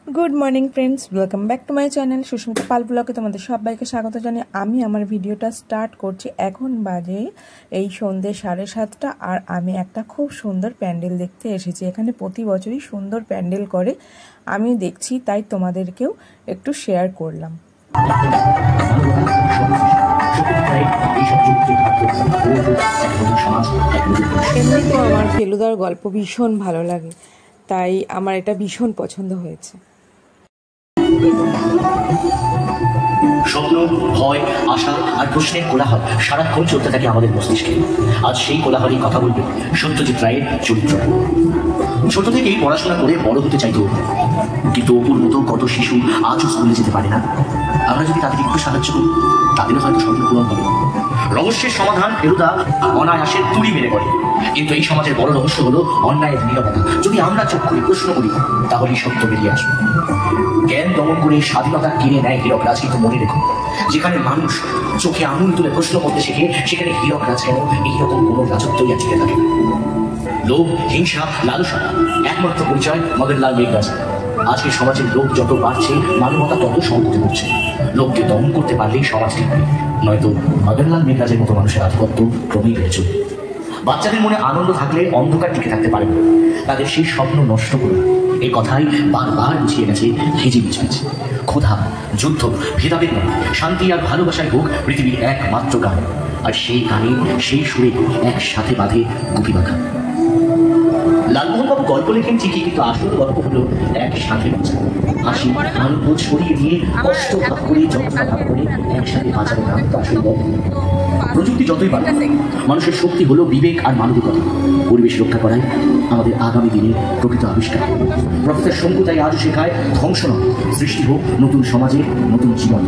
Good morning friends, welcome back to my channel Sushmita Pal ब्लगे तुम्हारे सबाइके स्वागत जानिए आमी आमार भिडियोटा स्टार्ट करछि। एखन बाजे এই সন্ধ্যে 7:30টা আর আমি একটা খুব সুন্দর প্যান্ডেল দেখতে এসেছি। এখানে প্রতি বছরই সুন্দর প্যান্ডেল করে, আমি দেখছি তাই তোমাদেরকেও একটু শেয়ার করলাম। এমনি তো আমার ফেলুদার গল্প ভীষণ ভালো লাগে, তাই আমার এটা ভীষণ পছন্দ হয়েছে। স্বপ্ন, ভয়, আশা আর প্রশ্নের কোলাহল সারাক্ষণ চলতে থাকে আমাদের মস্তিষ্কে। আজ সেই কোলাহলই কথা বলবে সত্যজিৎ রায়ের চরিত্র। ছোট থেকেই পড়াশোনা করে বড় হতে চাইতো, কিন্তু অপুর মতো কত শিশু আজও স্কুলে যেতে পারে না। আমরা যদি তাদের একটু সাহায্য করি, তাদেরও হয়তো স্বপ্ন পূরণ হবে। রহস্যের সমাধান ফেলুদা অনায়াসের তুড়ি মেরে পড়ে, কিন্তু এই সমাজের বড় রহস্য হলো অন্যায়ের নীরবতা। যদি আমরা চোখ করে প্রশ্ন করি, তাহলেই সত্য বেরিয়ে আসবে। জ্ঞান দমন করে স্বাধীনতা কিনে নেয় হীরকরাজ, কিন্তু মনে রেখো, যেখানে মানুষ চোখে আঙুল তুলে প্রশ্ন করতে শেখে, সেখানে হীরকরাজ কেন এইরকম কোনো রাজত্বই আজকে থাকে। লোভ, হিংসা, লালসা একমাত্র পরিচয় মদনলাল মেঘরাজ। আজকে সমাজের লোভ যত বাড়ছে, মানবতা তত সংকটে পড়ছে। লোককে দমন করতে পারলেই সমাজ টিকবে, নয়তো মদনলাল মেঘরাজের মতো মানুষের আধিপত্য ক্রমেই বেড়ে চলবে। বাচ্চাদের মনে আনন্দ থাকলে অন্ধকার টিকে থাকতে পারবে, তাদের সেই স্বপ্ন নষ্ট করবে। এই কথাই বারবার বুঝিয়ে গেছে হিজি মিচমিচ। ক্ষুধা, যুদ্ধ, ভেদাভেদ নয়, শান্তি আর ভালোবাসায় হোক পৃথিবীর একমাত্র গান। আর সেই গানে, সেই সুরে একসাথে বাঁধে গুপি বাঁধা। লালমোহনবাবু গল্প লেখেন ঠিকই, কিন্তু আসল গল্প হলো একসাথে বাঁচা। হাসি, আনন্দ ছড়িয়ে দিয়ে, কষ্ট ভাগ করে, যন্ত্রণা ভাগ করে একসাথে বাঁচার নাম তো আসল গল্প। প্রযুক্তি যতই বাড়ে, মানুষের শক্তি হলো বিবেক আর মানবিকতা। পরিবেশ রক্ষা করাই আমাদের আগামী দিনে প্রকৃত আবিষ্কার। প্রফেসর শঙ্কু তাই আজও শেখায়, ধ্বংস নয়, সৃষ্টি হোক নতুন সমাজের নতুন জীবন।